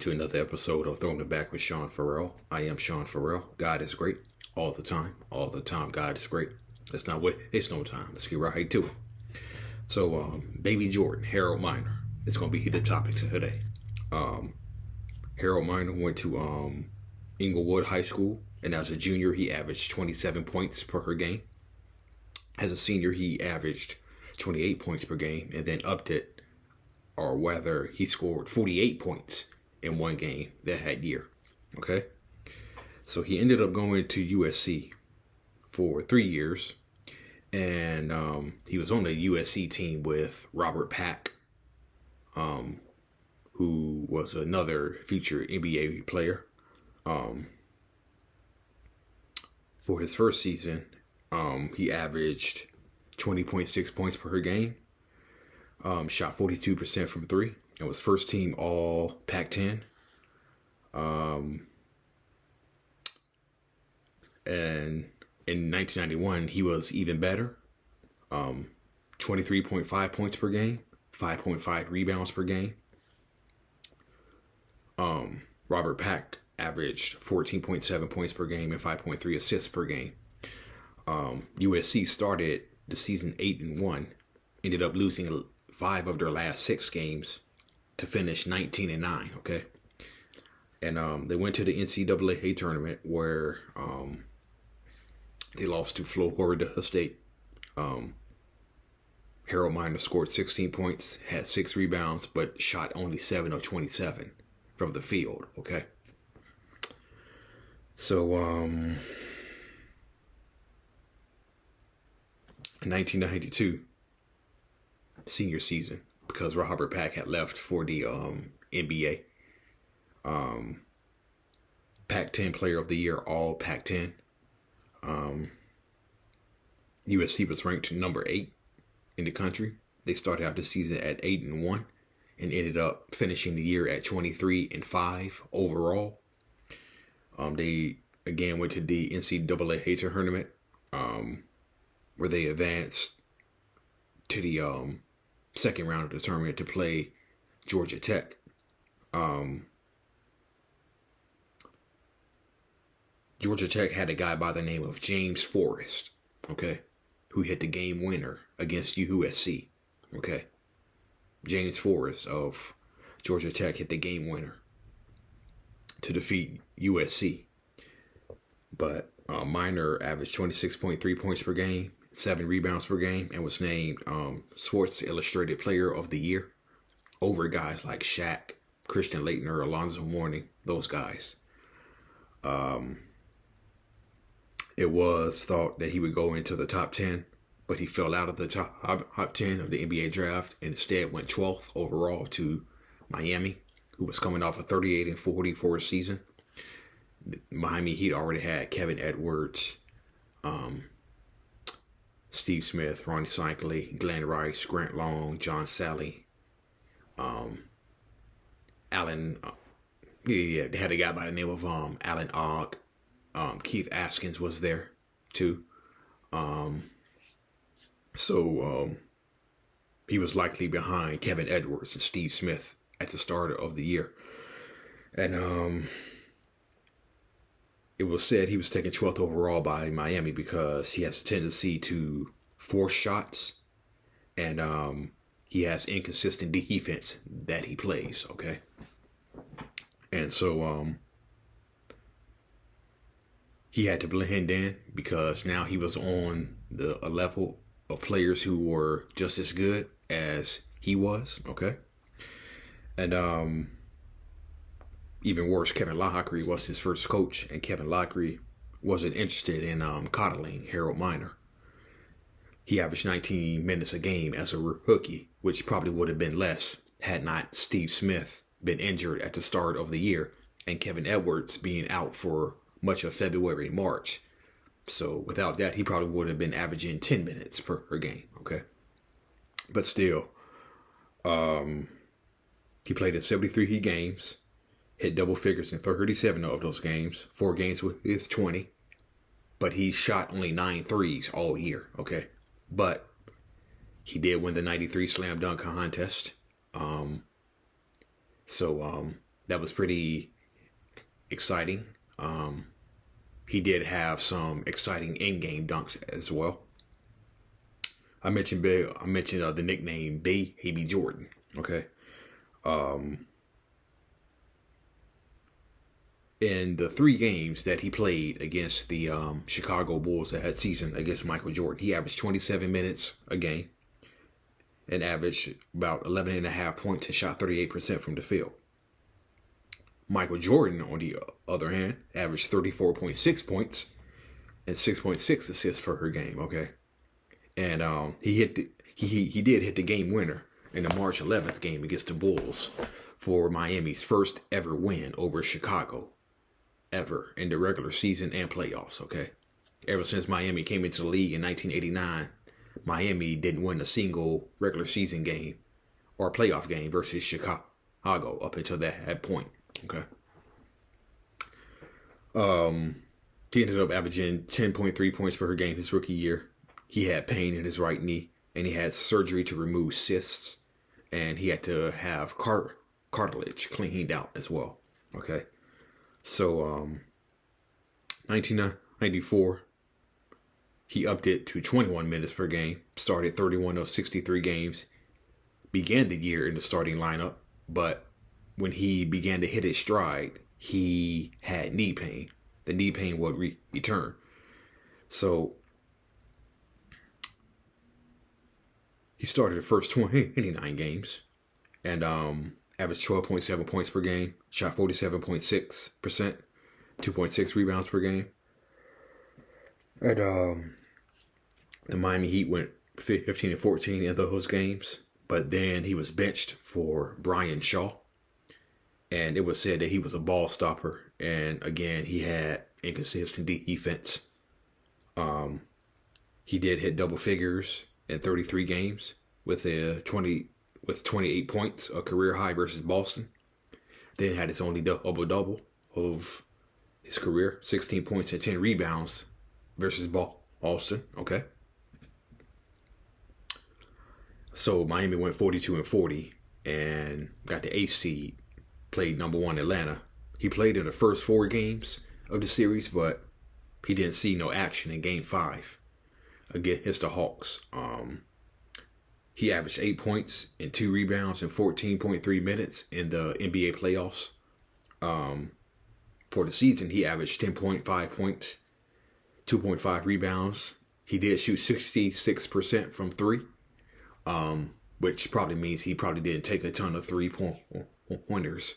to another episode of Throwing It Back with Sean Farrell. I am Sean Farrell. God is great all the time. All the time, God is great. Let's not waste no time. Let's get right to it. So, Baby Jordan, Harold Miner, is going to be the topic today. Harold Miner went to Inglewood High School, and as a junior, he averaged 27 points per game. As a senior, he averaged 28 points per game, and then upped it, or whether he scored 48 points in one game that year. Okay? So he ended up going to USC for 3 years. And he was on the USC team with Robert Pack, who was another future NBA player. For his first season, he averaged 20.6 points per game. Shot 42% from three, and was first team all Pac-10. And in 1991, he was even better. 23.5 points per game, 5.5 rebounds per game. Robert Pack averaged 14.7 points per game and 5.3 assists per game. USC started the season 8-1, ended up losing 5 of their last 6 games to finish 19-9. Okay, and they went to the NCAA tournament where they lost to Florida State. Harold Miner scored 16 points, had 6 rebounds, but shot only 7 of 27 from the field. Okay, so in 1992. Senior season, because Robert Pack had left for the NBA. Pac-10 Player of the Year, all Pac-10. USC was ranked number 8 in the country. They started out the season at 8-1 and ended up finishing the year at 23-5 overall. They again went to the NCAA tournament, where they advanced to the second round of the tournament to play Georgia Tech. Georgia Tech had a guy by the name of James Forrest, okay, who hit the game winner against USC. Okay, James Forrest of Georgia Tech hit the game winner to defeat USC. But Miner averaged 26.3 points per game, 7 rebounds per game, and was named Sports Illustrated Player of the Year over guys like Shaq, Christian Laettner, Alonzo Mourning, those guys. It was thought that he would go into the top 10, but he fell out of the top 10 of the NBA draft and instead went 12th overall to Miami, who was coming off a 38-40 for a season. Miami Heat already had Kevin Edwards, Steve Smith, Ronnie Cycli, Glenn Rice, Grant Long, John Sally, Allen. They had a guy by the name of Allen Ogg. Keith Askins was there too. So he was likely behind Kevin Edwards and Steve Smith at the start of the year. And it was said he was taken 12th overall by Miami because he has a tendency to force shots, and he has inconsistent defense that he plays. Okay, and so he had to blend in because now he was on a level of players who were just as good as he was. Okay, and even worse, Kevin Lockery was his first coach, and Kevin Lockery wasn't interested in coddling Harold Miner. He averaged 19 minutes a game as a rookie, which probably would have been less had not Steve Smith been injured at the start of the year and Kevin Edwards being out for much of February and March. So without that, he probably would have been averaging 10 minutes per game, okay? But still, he played in 73 games, hit double figures in 37 of those games, 4 games with 20, but he shot only 9 threes all year, okay? But he did win the 93 slam dunk contest. So that was pretty exciting. He did have some exciting in-game dunks as well. I mentioned the nickname Baby Jordan. Okay. In the 3 games that he played against the Chicago Bulls that season against Michael Jordan, he averaged 27 minutes a game and averaged about 11.5 points and shot 38% from the field. Michael Jordan, on the other hand, averaged 34.6 points and 6.6 assists for her game. Okay, and he did hit the game winner in the March 11th game against the Bulls for Miami's first ever win over Chicago, ever in the regular season and playoffs. Okay, ever since Miami came into the league in 1989, Miami didn't win a single regular season game or playoff game versus Chicago up until that point. Okay. He ended up averaging 10.3 points per game his rookie year. He had pain in his right knee, and he had surgery to remove cysts, and he had to have cartilage cleaned out as well. Okay. So, 1994, he upped it to 21 minutes per game, started 31 of 63 games, began the year in the starting lineup, but when he began to hit his stride, he had knee pain. The knee pain would return. So he started the first 29 games and averaged 12.7 points per game, shot 47.6%, 2.6 rebounds per game. And the Miami Heat went 15 and 14 in those games, but then he was benched for Brian Shaw. And it was said that he was a ball stopper. And again, he had inconsistent defense. He did hit double figures in 33 games with 28 points, a career high versus Boston. Then had his only double of his career, 16 points and 10 rebounds versus Boston. Okay. So Miami went 42 and 40 and got the 8th seed. Played number 1 Atlanta. He played in the first 4 games of the series, but he didn't see no action in game 5 against the Hawks. He averaged 8 points and 2 rebounds in 14.3 minutes in the NBA playoffs. For the season, he averaged 10.5 points, 2.5 rebounds. He did shoot 66% from 3, which probably means he probably didn't take a ton of 3-pointers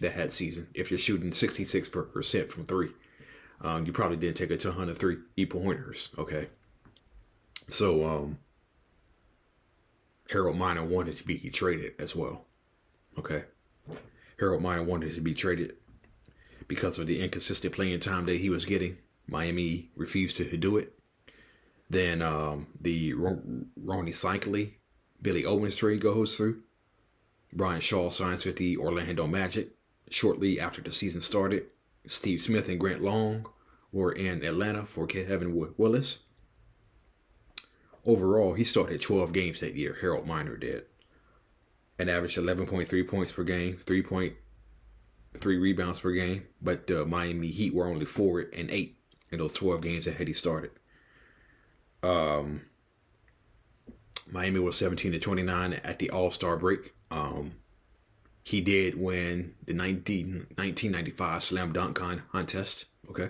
that season. If you're shooting 66% from 3, you probably didn't take a ton of 3-pointers. Okay. So, Harold Miner wanted to be traded as well. Okay. Harold Miner wanted to be traded because of the inconsistent playing time that he was getting. Miami refused to do it. Then the Ronnie Cycli, Billy Owens trade goes through. Brian Shaw signs with the Orlando Magic. Shortly after the season started, Steve Smith and Grant Long were in Atlanta for Kevin Willis. Overall, he started 12 games that year, Harold Miner did, and averaged 11.3 points per game, 3.3 rebounds per game. But the Miami Heat were only 4 and 8 in those 12 games that he started. Miami was 17 and 29 at the All-Star break. He did win the 1995 Slam Dunk contest. Okay.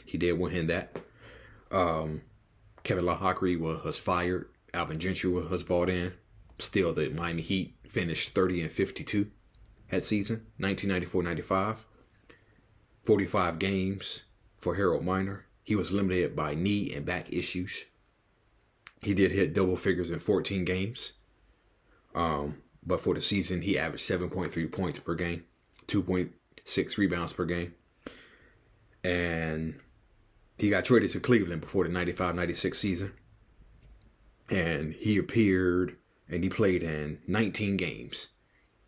He did win that. Kevin Lahockery was fired. Alvin Gentry was brought in. Still, the Miami Heat finished 30 and 52 that season, 1994-95. 45 games for Harold Miner. He was limited by knee and back issues. He did hit double figures in 14 games. But for the season, he averaged 7.3 points per game, 2.6 rebounds per game. And he got traded to Cleveland before the 95-96 season. And he appeared and he played in 19 games.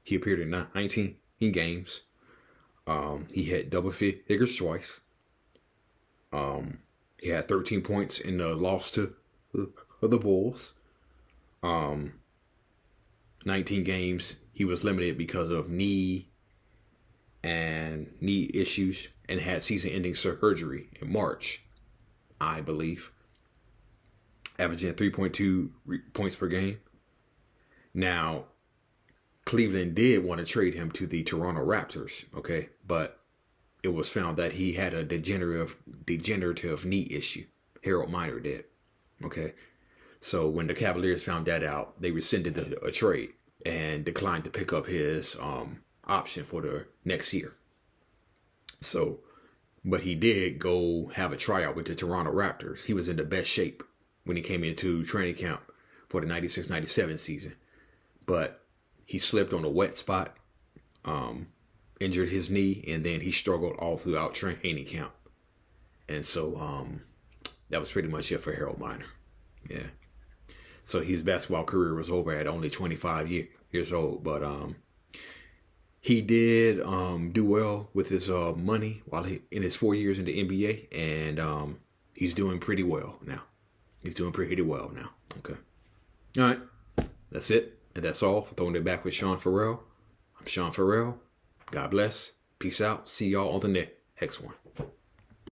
He appeared in 19 games. He hit double figures twice. He had 13 points in the loss to the Bulls. 19 games. He was limited because of knee and knee issues and had season-ending surgery in March, I believe, averaging 3.2 points per game. Now, Cleveland did want to trade him to the Toronto Raptors, okay, but it was found that he had a degenerative knee issue. Harold Miner did, okay. So when the Cavaliers found that out, they rescinded a trade and declined to pick up his option for the next year. So, but he did go have a tryout with the Toronto Raptors. He was in the best shape when he came into training camp for the 96-97 season. But he slipped on a wet spot, injured his knee, and then he struggled all throughout training camp. And so that was pretty much it for Harold Miner. Yeah. So his basketball career was over at only 25 years old. But he did do well with his money while in his 4 years in the NBA. And he's doing pretty well now. Okay. All right. That's it. And that's all for Throwing It Back with Sean Farrell. I'm Sean Farrell. God bless. Peace out. See y'all on the next one.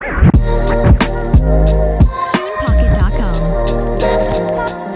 TunePocket.com.